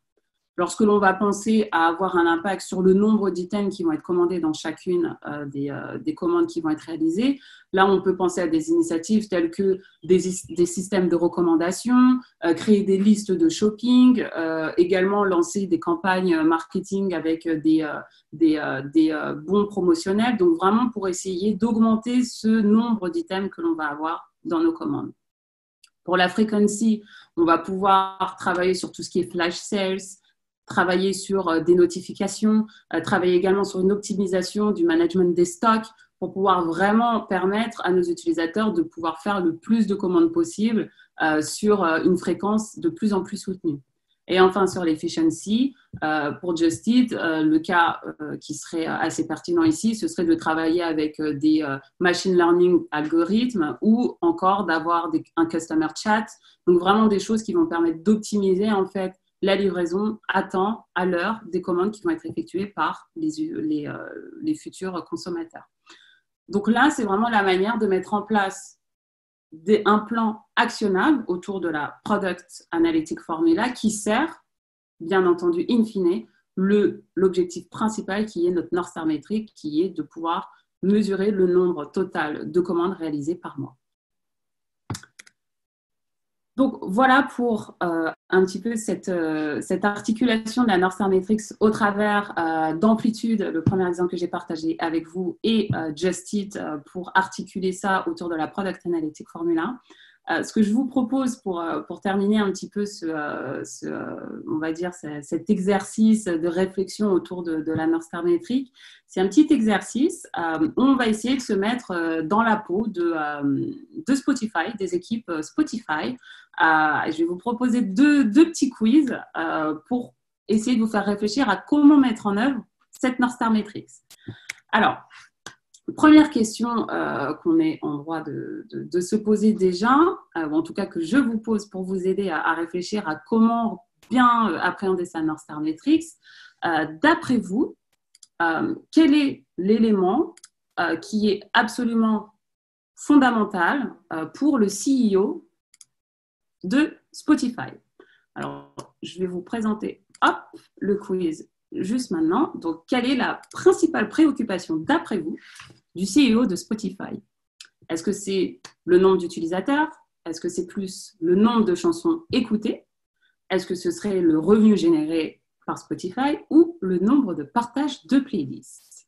Lorsque l'on va penser à avoir un impact sur le nombre d'items qui vont être commandés dans chacune des commandes qui vont être réalisées, là, on peut penser à des initiatives telles que des systèmes de recommandation, créer des listes de shopping, également lancer des campagnes marketing avec des bons promotionnels, donc vraiment pour essayer d'augmenter ce nombre d'items que l'on va avoir dans nos commandes. Pour la frequency, on va pouvoir travailler sur tout ce qui est flash sales, travailler sur des notifications, travailler également sur une optimisation du management des stocks pour pouvoir vraiment permettre à nos utilisateurs de pouvoir faire le plus de commandes possible sur une fréquence de plus en plus soutenue. Et enfin, sur l'efficiency, pour Just Eat, le cas qui serait assez pertinent ici, ce serait de travailler avec des machine learning algorithmes ou encore d'avoir un customer chat. Donc, vraiment des choses qui vont permettre d'optimiser en fait la livraison à temps, à l'heure, des commandes qui vont être effectuées par les futurs consommateurs. Donc là, c'est vraiment la manière de mettre en place un plan actionnable autour de la Product Analytic Formula qui sert, bien entendu, in fine, l'objectif principal qui est notre North Star Metric, qui est de pouvoir mesurer le nombre total de commandes réalisées par mois. Donc, voilà pour un petit peu cette articulation de la North Star Matrix au travers d'Amplitude, le premier exemple que j'ai partagé avec vous, et Just Eat pour articuler ça autour de la Product Analytic Formula. Ce que je vous propose pour terminer un petit peu on va dire cet exercice de réflexion autour de la North Star Metric, c'est un petit exercice où on va essayer de se mettre dans la peau de Spotify, des équipes Spotify. Je vais vous proposer deux petits quiz pour essayer de vous faire réfléchir à comment mettre en œuvre cette North Star Matrix. Alors, première question qu'on est en droit de se poser déjà, ou en tout cas que je vous pose pour vous aider à réfléchir à comment bien appréhender sa North Star Matrix. D'après vous, quel est l'élément qui est absolument fondamental pour le CEO de Spotify? Alors, je vais vous présenter le quiz juste maintenant. Donc, quelle est la principale préoccupation d'après vous du CEO de Spotify? Est-ce que c'est le nombre d'utilisateurs? Est-ce que c'est plus le nombre de chansons écoutées? Est-ce que ce serait le revenu généré par Spotify ou le nombre de partages de playlists?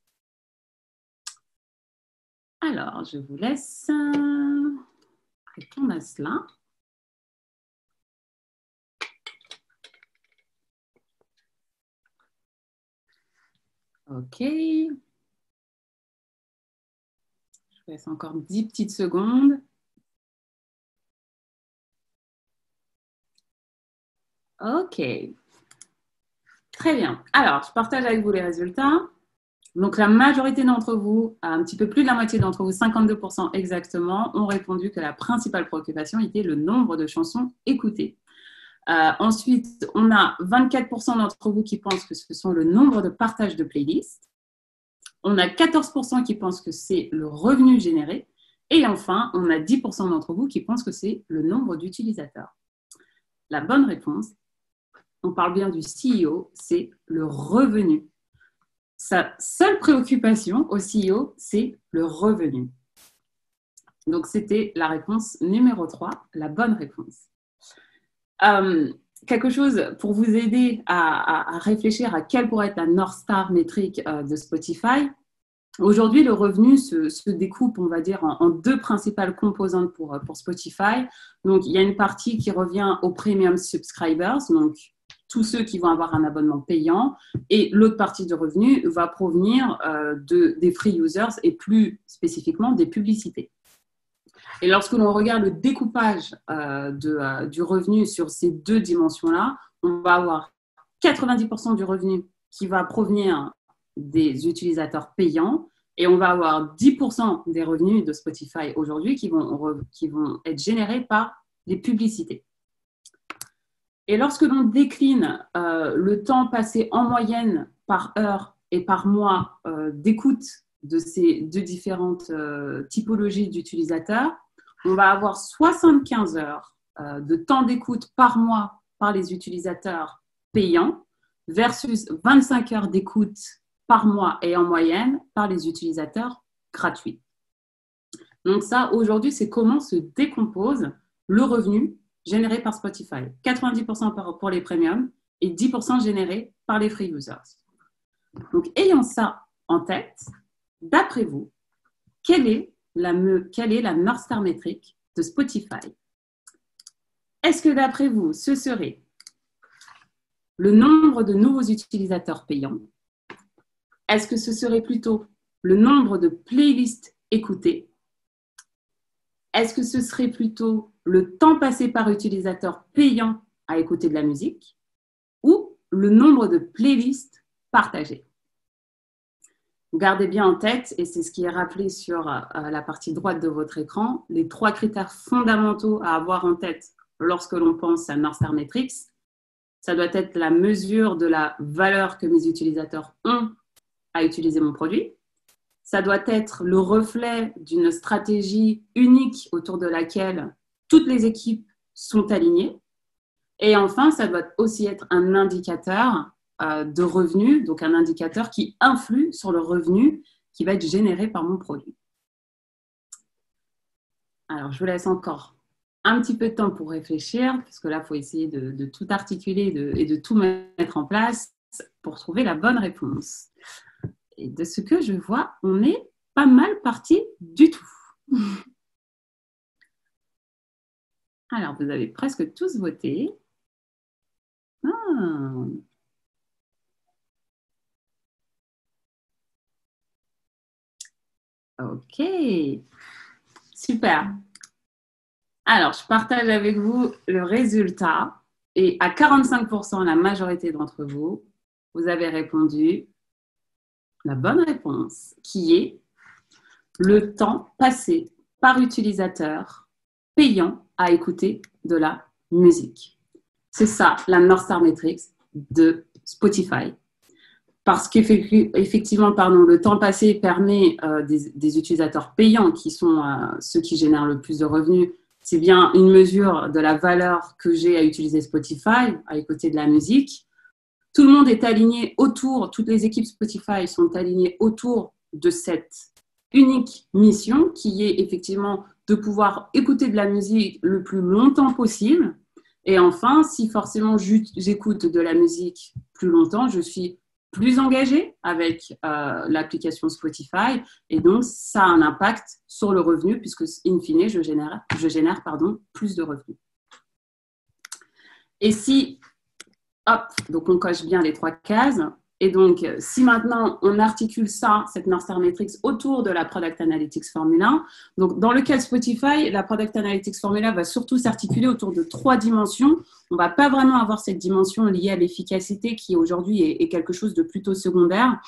Alors, je vous laisse répondre à cela. OK. Je vous laisse encore 10 petites secondes. OK. Très bien. Alors, je partage avec vous les résultats. Donc, la majorité d'entre vous, un petit peu plus de la moitié d'entre vous, 52% exactement, ont répondu que la principale préoccupation était le nombre de chansons écoutées. Ensuite, on a 24% d'entre vous qui pensent que ce sont le nombre de partages de playlists. On a 14% qui pensent que c'est le revenu généré. Et enfin, on a 10% d'entre vous qui pensent que c'est le nombre d'utilisateurs. La bonne réponse, on parle bien du CEO, c'est le revenu. Sa seule préoccupation au CEO, c'est le revenu. Donc, c'était la réponse numéro 3, la bonne réponse. Quelque chose pour vous aider à réfléchir à quelle pourrait être la North Star métrique de Spotify. Aujourd'hui, le revenu se découpe, on va dire, en deux principales composantes pour Spotify. Donc, il y a une partie qui revient aux premium subscribers, donc tous ceux qui vont avoir un abonnement payant, et l'autre partie du revenu va provenir des free users et plus spécifiquement des publicités. Et lorsque l'on regarde le découpage du revenu sur ces deux dimensions-là, on va avoir 90% du revenu qui va provenir des utilisateurs payants et on va avoir 10% des revenus de Spotify aujourd'hui qui vont être générés par les publicités. Et lorsque l'on décline le temps passé en moyenne par heure et par mois d'écoute de ces deux différentes typologies d'utilisateurs, on va avoir 75 heures de temps d'écoute par mois par les utilisateurs payants versus 25 heures d'écoute par mois et en moyenne par les utilisateurs gratuits. Donc ça, aujourd'hui, c'est comment se décompose le revenu généré par Spotify. 90% pour les premiums et 10% générés par les free users. Donc, ayant ça en tête, d'après vous, quelle est la North Star métrique de Spotify? Est-ce que d'après vous, ce serait le nombre de nouveaux utilisateurs payants? Est-ce que ce serait plutôt le nombre de playlists écoutées? Est-ce que ce serait plutôt le temps passé par utilisateur payant à écouter de la musique ou le nombre de playlists partagées? Gardez bien en tête, et c'est ce qui est rappelé sur la partie droite de votre écran, les 3 critères fondamentaux à avoir en tête lorsque l'on pense à North Star Metrics. Ça doit être la mesure de la valeur que mes utilisateurs ont à utiliser mon produit. Ça doit être le reflet d'une stratégie unique autour de laquelle toutes les équipes sont alignées. Et enfin, ça doit aussi être un indicateur de revenu, donc un indicateur qui influe sur le revenu qui va être généré par mon produit. Alors, je vous laisse encore un petit peu de temps pour réfléchir, puisque là, il faut essayer de tout articuler et de tout mettre en place pour trouver la bonne réponse. Et de ce que je vois, on est pas mal parti du tout. Alors, vous avez presque tous voté. Ah. Ok, super. Alors, je partage avec vous le résultat. Et à 45%, la majorité d'entre vous, vous avez répondu la bonne réponse, qui est le temps passé par utilisateur payant à écouter de la musique. C'est ça, la North Star Metrics de Spotify. Parce qu'effectivement, le temps passé permet des utilisateurs payants qui sont ceux qui génèrent le plus de revenus. C'est bien une mesure de la valeur que j'ai à utiliser Spotify, à écouter de la musique. Tout le monde est aligné autour, toutes les équipes Spotify sont alignées autour de cette unique mission qui est effectivement de pouvoir écouter de la musique le plus longtemps possible. Et enfin, si forcément j'écoute de la musique plus longtemps, je suis plus engagée avec l'application Spotify et donc ça a un impact sur le revenu puisque in fine, je génère plus de revenus. Et si, hop, donc on coche bien les 3 cases Et donc, si maintenant on articule ça, cette North Star Matrix, autour de la Product Analytics Formula, donc dans le cas de Spotify, la Product Analytics Formula va surtout s'articuler autour de 3 dimensions. On ne va pas vraiment avoir cette dimension liée à l'efficacité qui aujourd'hui est quelque chose de plutôt secondaire.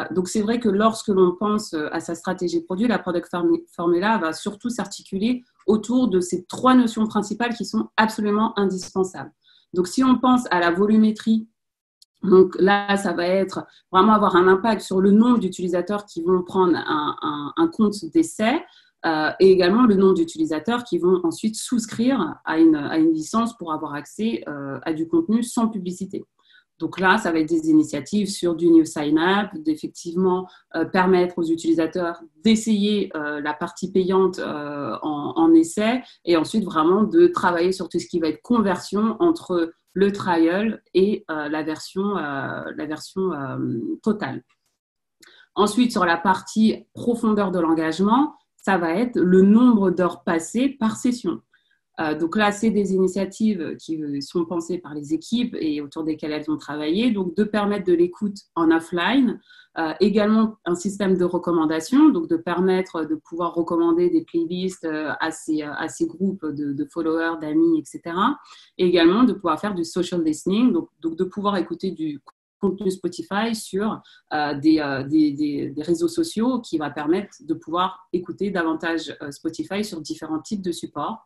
Donc, c'est vrai que lorsque l'on pense à sa stratégie produit, la Product Formula va surtout s'articuler autour de ces 3 notions principales qui sont absolument indispensables. Donc, si on pense à la volumétrie, donc là, ça va être vraiment avoir un impact sur le nombre d'utilisateurs qui vont prendre un compte d'essai et également le nombre d'utilisateurs qui vont ensuite souscrire à une licence pour avoir accès à du contenu sans publicité. Donc là, ça va être des initiatives sur du new sign-up, d'effectivement permettre aux utilisateurs d'essayer la partie payante en essai et ensuite vraiment de travailler sur tout ce qui va être conversion entre le trial et la version totale. Ensuite, sur la partie profondeur de l'engagement, ça va être le nombre d'heures passées par session. Donc là, c'est des initiatives qui sont pensées par les équipes et autour desquelles elles ont travaillé, donc de permettre de l'écoute en offline, également un système de recommandation, donc de permettre de pouvoir recommander des playlists à ces groupes de followers, d'amis, etc. Et également de pouvoir faire du social listening, donc de pouvoir écouter du contenu Spotify sur des réseaux sociaux qui va permettre de pouvoir écouter davantage Spotify sur différents types de supports.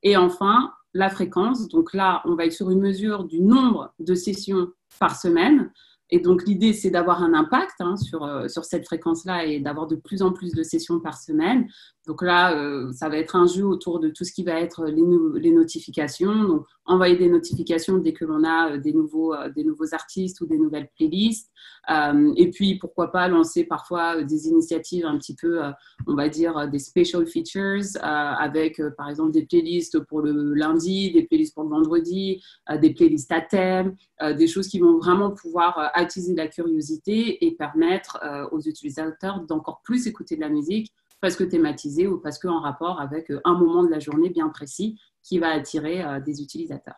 Et enfin, la fréquence. Donc là, on va être sur une mesure du nombre de sessions par semaine. Et donc, l'idée, c'est d'avoir un impact sur cette fréquence-là et d'avoir de plus en plus de sessions par semaine. Donc là, ça va être un jeu autour de tout ce qui va être les notifications. Donc, envoyer des notifications dès que l'on a des nouveaux artistes ou des nouvelles playlists. Et puis, pourquoi pas lancer parfois des initiatives un petit peu, on va dire, des special features avec, par exemple, des playlists pour le lundi, des playlists pour le vendredi, des playlists à thème, des choses qui vont vraiment pouvoir attiser la curiosité et permettre aux utilisateurs d'encore plus écouter de la musique parce que thématisée ou parce qu'en rapport avec un moment de la journée bien précis qui va attirer des utilisateurs.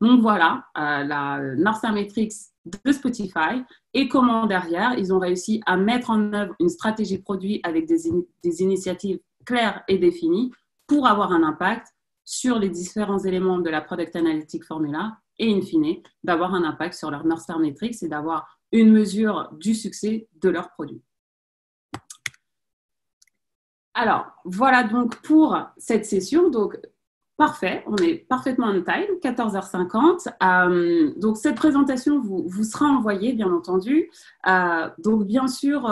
Donc voilà, la North Star Matrix de Spotify et comment derrière, ils ont réussi à mettre en œuvre une stratégie produit avec des initiatives claires et définies pour avoir un impact sur les différents éléments de la Product Analytics Formula et in fine, d'avoir un impact sur leur North Star Matrix et d'avoir une mesure du succès de leurs produits. Alors, voilà donc pour cette session. Donc, parfait, on est parfaitement on time, 14h50. Donc, cette présentation vous sera envoyée, bien entendu. Donc, bien sûr,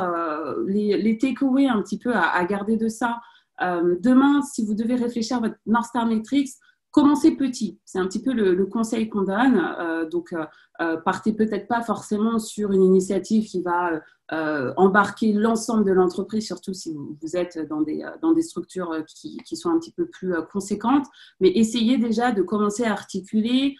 les takeaways un petit peu à garder de ça. Demain, si vous devez réfléchir à votre North Star Matrix, commencez petit. C'est un petit peu le conseil qu'on donne. Donc, partez peut-être pas forcément sur une initiative qui va embarquer l'ensemble de l'entreprise, surtout si vous êtes dans des structures qui sont un petit peu plus conséquentes, mais essayez déjà de commencer à articuler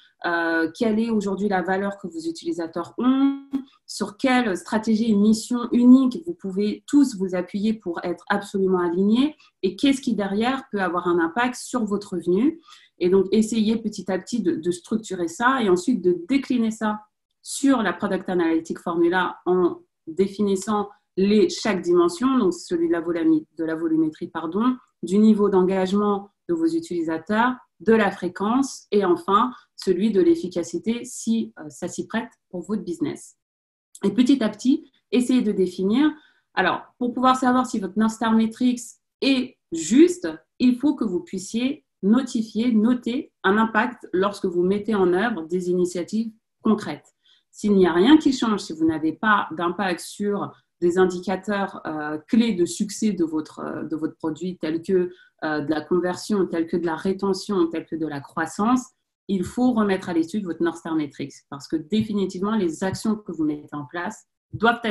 quelle est aujourd'hui la valeur que vos utilisateurs ont, sur quelle stratégie et mission unique vous pouvez tous vous appuyer pour être absolument alignés et qu'est-ce qui derrière peut avoir un impact sur votre revenu. Et donc, essayez petit à petit de structurer ça et ensuite de décliner ça sur la Product Analytics Formula en définissant chaque dimension, donc celui de la volumétrie, du niveau d'engagement de vos utilisateurs, de la fréquence et enfin celui de l'efficacité si ça s'y prête pour votre business. Et petit à petit, essayez de définir. Alors, pour pouvoir savoir si votre North Star Matrix est juste, il faut que vous puissiez noter un impact lorsque vous mettez en œuvre des initiatives concrètes. S'il n'y a rien qui change, si vous n'avez pas d'impact sur des indicateurs clés de succès de votre produit, tels que de la conversion, tels que de la rétention, tels que de la croissance, il faut remettre à l'étude votre North Star Matrix parce que définitivement, les actions que vous mettez en place doivent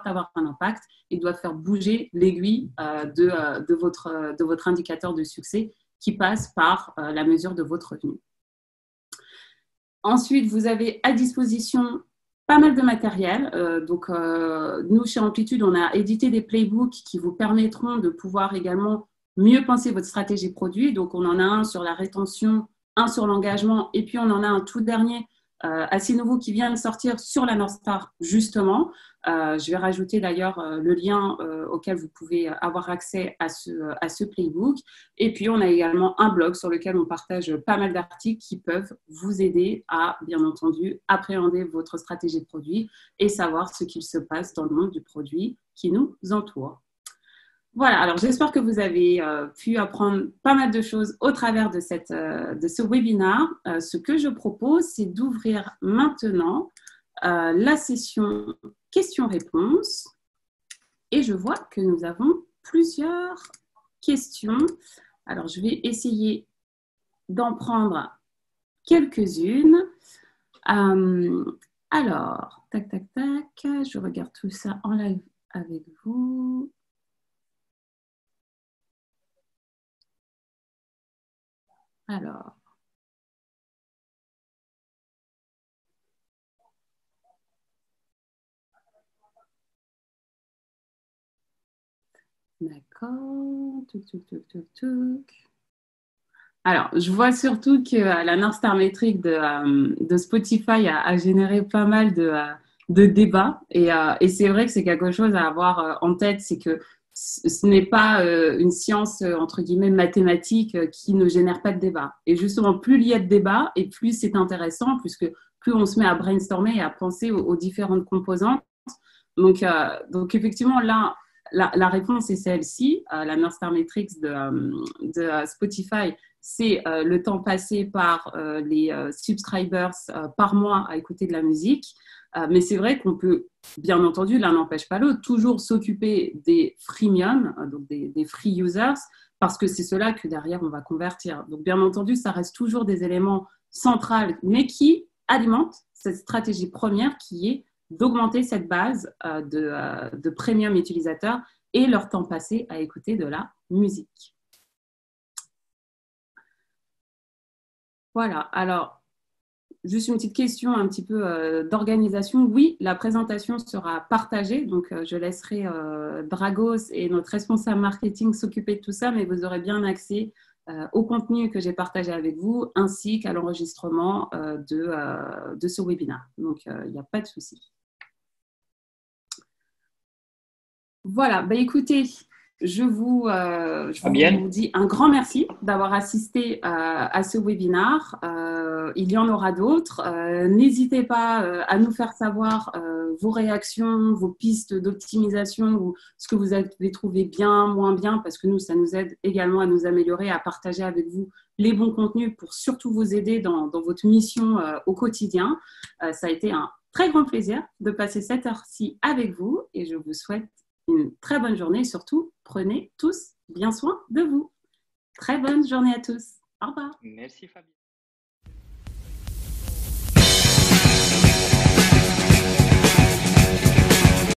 avoir un impact et doivent faire bouger l'aiguille de votre indicateur de succès qui passe par la mesure de votre revenu. Ensuite, vous avez à disposition pas mal de matériel. Nous, chez Amplitude, on a édité des playbooks qui vous permettront de pouvoir également mieux penser votre stratégie produit. Donc, on en a un sur la rétention, un sur l'engagement, et puis on en a un tout dernier assez nouveau qui vient de sortir sur la North Star, justement. Je vais rajouter d'ailleurs le lien auquel vous pouvez avoir accès à ce playbook. Et puis, on a également un blog sur lequel on partage pas mal d'articles qui peuvent vous aider à, bien entendu, appréhender votre stratégie de produit et savoir ce qu'il se passe dans le monde du produit qui nous entoure. Voilà, alors j'espère que vous avez pu apprendre pas mal de choses au travers de ce webinaire. Ce que je propose, c'est d'ouvrir maintenant la session questions-réponses. Et je vois que nous avons plusieurs questions. Alors, je vais essayer d'en prendre quelques-unes. Alors, tac, tac, tac, je regarde tout ça en live avec vous. Alors, d'accord. Touc, touc, touc, touc, touc. Alors, je vois surtout que la North Star Metric de Spotify a généré pas mal de débats. Et c'est vrai que c'est quelque chose à avoir en tête, c'est que ce n'est pas une science, entre guillemets, mathématique qui ne génère pas de débat. Et justement, plus il y a de débats et plus c'est intéressant, puisque plus on se met à brainstormer et à penser aux différentes composantes. Donc effectivement, là, la réponse est celle-ci. La North Star Metrics de Spotify, c'est le temps passé par les subscribers par mois à écouter de la musique. Mais c'est vrai qu'on peut, bien entendu, l'un n'empêche pas l'autre, toujours s'occuper des freemium, donc des free users, parce que c'est cela que derrière on va convertir. Donc bien entendu, ça reste toujours des éléments centraux, mais qui alimentent cette stratégie première qui est d'augmenter cette base de premium utilisateurs et leur temps passé à écouter de la musique. Voilà, alors, juste une petite question un petit peu d'organisation. Oui, la présentation sera partagée, donc je laisserai Dragos et notre responsable marketing s'occuper de tout ça, mais vous aurez bien accès au contenu que j'ai partagé avec vous, ainsi qu'à l'enregistrement de ce webinaire. Donc, il n'y a pas de souci. Voilà, bah écoutez, je vous dis un grand merci d'avoir assisté à ce webinaire. Il y en aura d'autres. N'hésitez pas à nous faire savoir vos réactions, vos pistes d'optimisation ou ce que vous avez trouvé bien, moins bien, parce que nous, ça nous aide également à nous améliorer, à partager avec vous les bons contenus pour surtout vous aider dans votre mission au quotidien. Ça a été un très grand plaisir de passer cette heure-ci avec vous et je vous souhaite une très bonne journée et surtout, prenez tous bien soin de vous. Très bonne journée à tous. Au revoir. Merci Fabien.